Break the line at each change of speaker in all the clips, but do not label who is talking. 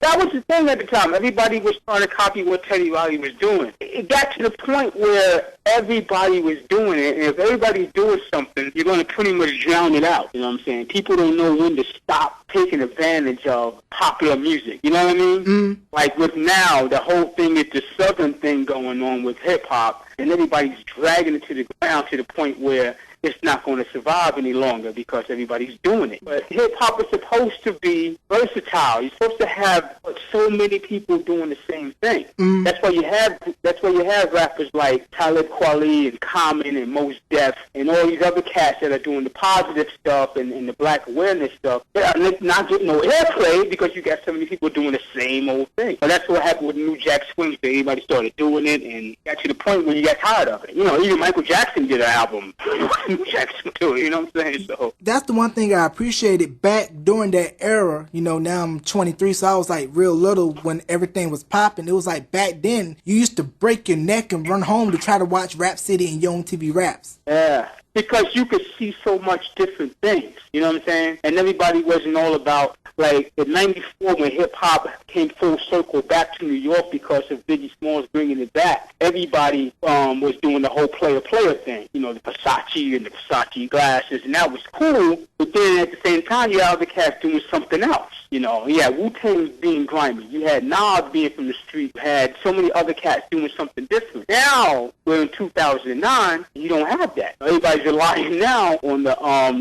That was the thing at the time. Everybody was trying to copy what Teddy Riley was doing. It got to the point where everybody was doing it, and if everybody's doing something, you're going to pretty much drown it out. You know what I'm saying? People don't know when to stop taking advantage of popular music. You know what I mean?
Mm.
Like with now, the whole thing is the Southern thing going on with hip-hop, and everybody's dragging it to the ground to the point where it's not going to survive any longer because everybody's doing it. But hip-hop is supposed to be versatile. You're supposed to have so many people doing the same thing.
Mm.
That's why you have rappers like Talib Kweli and Common and Mos Def and all these other cats that are doing the positive stuff and the black awareness stuff. They're not getting no airplay because you got so many people doing the same old thing. But that's what happened with New Jack Swing. So everybody started doing it and got to the point where you got tired of it. You know, even Michael Jackson did an album. Jackson too, you know what I'm saying? So
that's the one thing I appreciated back during that era. You know, now I'm 23, so I was like real little when everything was popping. It was like back then you used to break your neck and run home to try to watch Rap City and Young TV Raps.
Yeah. Because you could see so much different things, you know what I'm saying? And everybody wasn't all about, like, in 94 when hip-hop came full circle back to New York because of Biggie Smalls bringing it back, everybody was doing the whole player thing, you know, the Versace and the Versace glasses, and that was cool, but then at the same time, you had other cats doing something else, you know? You had Wu-Tang being grimy, you had Nas being from the street, you had so many other cats doing something different. Now, we're in 2009, you don't have that. Everybody's relying now on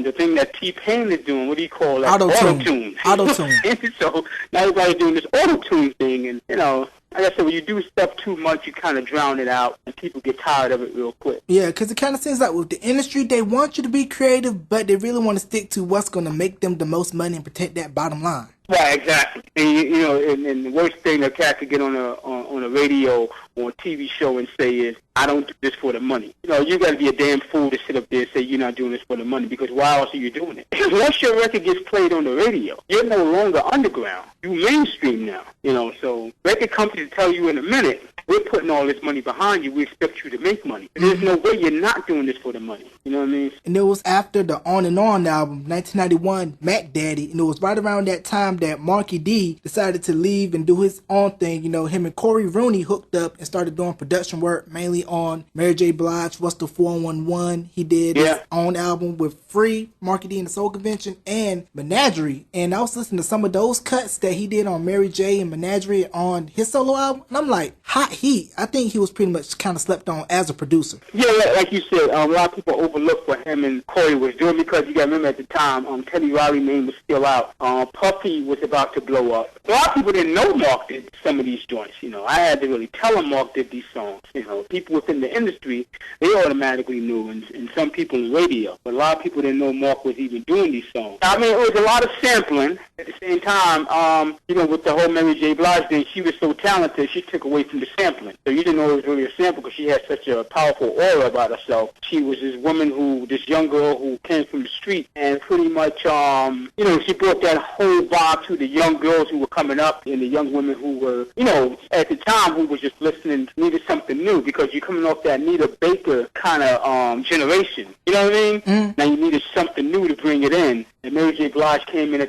the thing that T-Pain is doing. What do you call that?
Auto-tune.
Auto-tune. So now everybody's doing this auto-tune thing, and, you know, like I said, when you do stuff too much, you kind of drown it out, and people get tired of it real quick.
Yeah, because it kind of seems like with the industry, they want you to be creative, but they really want to stick to what's going to make them the most money and protect that bottom line.
Right, exactly. And you know, and the worst thing a cat could get on a radio or a TV show and say is, I don't do this for the money. You know, you got to be a damn fool to sit up there and say you're not doing this for the money, because why else are you doing it? Once your record gets played on the radio, you're no longer underground. You mainstream now. You know, so record companies tell you in a minute, we're putting all this money behind you. We expect you to make money. There's no way you're not doing this for the money. You know what I mean?
And it was after the On and On album, 1991, Mac Daddy, and it was right around that time that Marky D decided to leave and do his own thing. You know, him and Corey Rooney hooked up and started doing production work, mainly on Mary J. Blige, What's the 411. He did his own album with Free, Marky D and the Soul Convention, and Menagerie. And I was listening to some of those cuts that he did on Mary J. and Menagerie on his solo album, and I'm like, hot heat. I think he was pretty much kind of slept on as a producer.
Yeah, like you said, a lot of people overlooked what him and Corey was doing, because you got to remember at the time, Teddy Riley's name was still out. Puffy was about to blow up. A lot of people didn't know Mark did some of these joints. You know, I had to really tell them Mark did these songs. You know, people within the industry, they automatically knew, and some people in radio. But a lot of people didn't know Mark was even doing these songs. I mean, it was a lot of sampling. At the same time, you know, with the whole Mary J. Blige thing, she was so talented, she took away from the sampling. So you didn't know it was really a sample because she had such a powerful aura about herself. She was this woman this young girl who came from the street, and pretty much, you know, she brought that whole vibe to the young girls who were coming up and the young women who were, you know, at the time who were just listening, needed something new, because you're coming off that Anita Baker kind of generation. You know what I mean?
Mm.
Now you needed something new to bring it in. And Mary J. Blige came in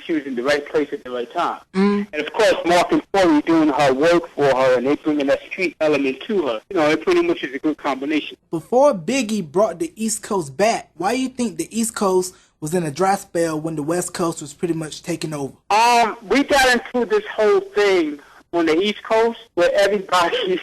she was in the right place at the right time.
Mm.
And of course, Mark and Corey doing her work for her, and they bringing that street element to her. You know, it pretty much is a good combination.
Before Biggie brought the East Coast back, why do you think the East Coast was in a dry spell when the West Coast was pretty much taking over?
We got into this whole thing on the East Coast where everybody,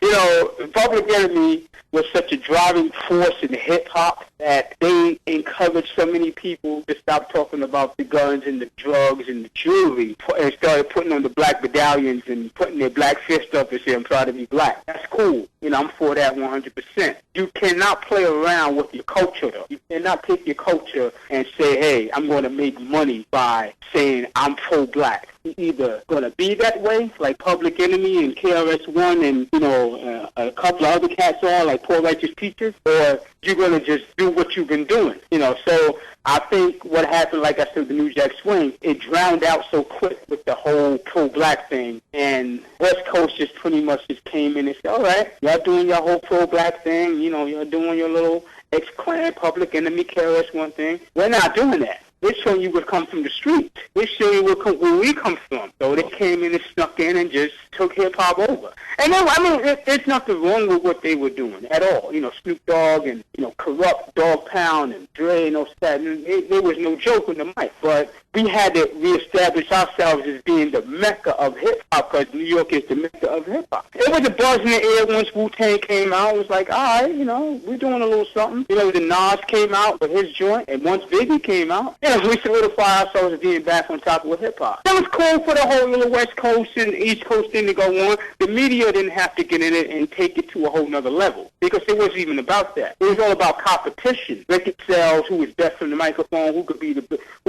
you know, Public Enemy was such a driving force in hip-hop that they encouraged so many people to stop talking about the guns and the drugs and the jewelry and started putting on the black medallions and putting their black fist up and saying, I'm proud to be black. That's cool. You know, I'm for that 100%. You cannot play around with your culture, though. You cannot take your culture and say, hey, I'm going to make money by saying I'm pro-black. You're either going to be that way, like Public Enemy and KRS-One and, you know, a couple of other cats are, like Poor Righteous Teachers, or you're going to just do what you've been doing, you know. So I think what happened, like I said, the New Jack Swing, it drowned out so quick with the whole pro-black thing, and West Coast just pretty much just came in and said, all right, y'all doing your whole pro-black thing, you know, you're doing your little X-Clan, Public Enemy, KRS-One thing. We're not doing that. They're showing you what comes from the streets. They're showing you where we come from. So they came in and snuck in and just took hip-hop over. And then, I mean, there's nothing wrong with what they were doing at all. You know, Snoop Dogg and, you know, Corrupt, Dog Pound, and Dre and those that. There was no joke with the mic. But we had to reestablish ourselves as being the mecca of hip-hop, because New York is the mecca of hip-hop. It was a buzz in the air once Wu-Tang came out. It was like, all right, you know, we're doing a little something. You know, the Nas came out with his joint, and once Biggie came out, you know, we solidified ourselves as being back on top of hip-hop. That was cool for the whole little West Coast and East Coast thing to go on. The media didn't have to get in it and take it to a whole nother level, because it wasn't even about that. It was all about competition. Record sales, who was best from the microphone, who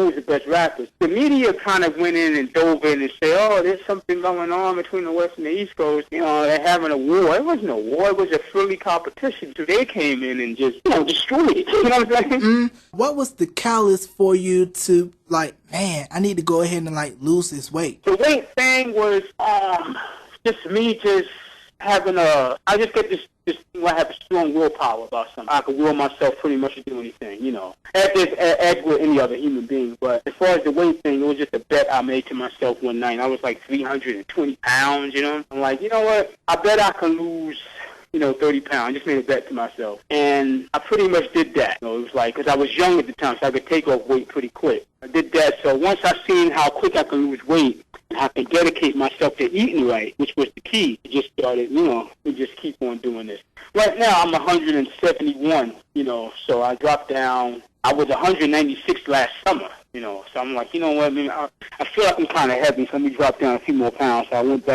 was the best rappers. The media kind of went in and dove in and said, oh, there's something going on between the West and the East Coast. You know, they're having a war. It wasn't a war. It was a friendly competition. So they came in and just, you know, destroyed it. You know what I'm saying?
What was the catalyst for you to, like, man, I need to go ahead and, like, lose this weight?
The weight thing was just me just having I just get this thing where I have a strong willpower about something. I can will myself pretty much to do anything, you know, as with any other human being. But as far as the weight thing, it was just a bet I made to myself one night. I was like 320 pounds, you know. I'm like, you know what? I bet I can lose, you know, 30 pounds. I just made a bet to myself. And I pretty much did that. You know, it was like, because I was young at the time, so I could take off weight pretty quick. I did that. So once I seen how quick I can lose weight, I can dedicate myself to eating right, which was the key. I just started, you know, to just keep on doing this. Right now, I'm 171, you know, so I dropped down. I was 196 last summer, you know, so I'm like, you know what, I mean, I feel like I'm kind of heavy, so let me drop down a few more pounds. So I went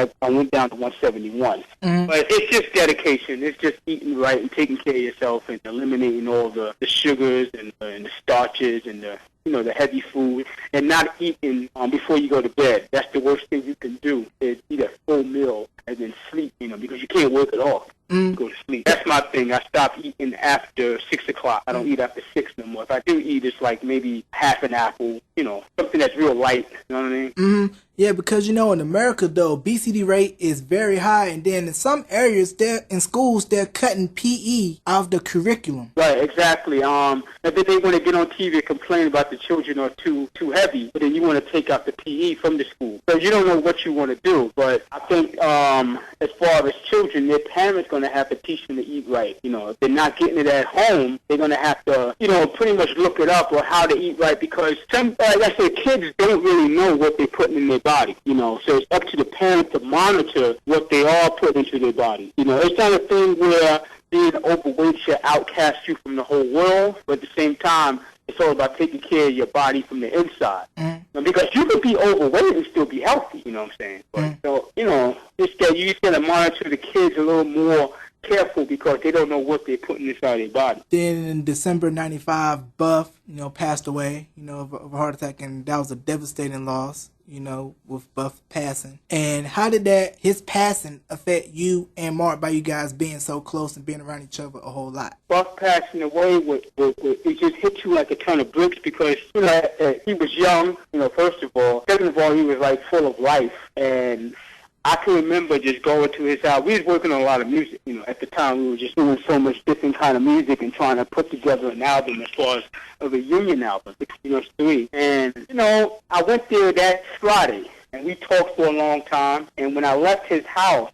down to 171. But it's just dedication. It's just eating right and taking care of yourself and eliminating all the sugars and the starches and the, you know, the heavy food, and not eating before you go to bed. That's the worst thing you can do, is eat a full meal and then sleep, you know, because you can't work it off. Go to sleep. That's my thing. I stopped eating after 6 o'clock. I don't eat after 6 no more. If I do eat, it's like maybe half an apple, you know, something that's real light. You know what I mean?
Yeah, because, you know, in America, the obesity rate is very high. And then in some areas, in schools, they're cutting PE out of the curriculum.
Right, exactly. And then they want to get on TV and complain about the children are too heavy, but then you want to take out the PE from the school. So you don't know what you want to do. But I think as far as children, their parents going to have to teach them to eat right. You know, if they're not getting it at home, they're going to have to, you know, pretty much look it up or how to eat right, because some, like I said, kids don't really know what they're putting in their body, you know, so it's up to the parent to monitor what they are putting into their body. You know, it's not a thing where being overweight should outcast you from the whole world, but at the same time, it's all about taking care of your body from the inside. Because you could be overweight and still be healthy, you know what I'm saying? But, so, you know, you just got to monitor the kids a little more careful, because they don't know what they're putting inside their body.
Then in December 95, Buff, you know, passed away, you know, of a heart attack, and that was a devastating loss, you know, with Buff passing. And how did his passing affect you and Mark, by you guys being so close and being around each other a whole lot?
Buff passing away, it just hit you like a ton of bricks, because, you know, he was young, you know, first of all. Second of all, he was like full of life, and I can remember just going to his house. We was working on a lot of music, you know. At the time, we were just doing so much different kind of music and trying to put together an album as far as a reunion album, 3. And, you know, I went there that Friday, and we talked for a long time. And when I left his house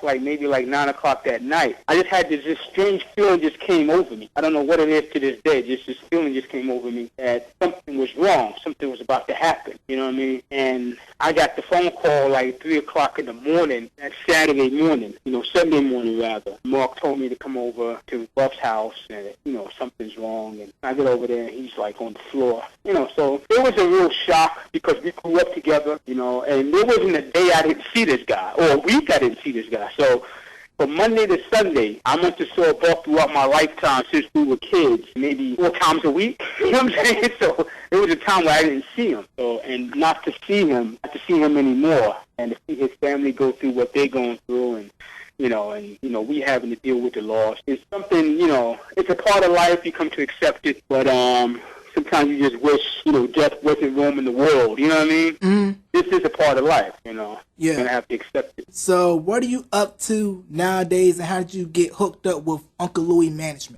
like maybe like 9 o'clock that night. I just had this strange feeling just came over me. I don't know what it is to this day. Just this feeling just came over me that something was wrong. Something was about to happen. You know what I mean? And I got the phone call like 3 o'clock in the morning, that Saturday morning, you know, Sunday morning rather. Mark told me to come over to Buff's house and, you know, something's wrong. And I get over there and he's like on the floor. You know, so it was a real shock, because we grew up together, you know, and there wasn't a day I didn't see this guy, or a week I didn't see this guy. So from Monday to Sunday, I must have saw Buff throughout my lifetime since we were kids, maybe 4 times a week. You know what I'm saying? So there was a time where I didn't see him. So, and not to see him anymore, and to see his family go through what they're going through, and you know, we having to deal with the loss. It's something, you know, it's a part of life. You come to accept it, but sometimes you just wish, you know, death wasn't roaming the world. You know what I mean? This is a part of life, you know. Yeah. You're going to have to accept it.
So what are you up to nowadays, and how did you get hooked up with Uncle Louie Management?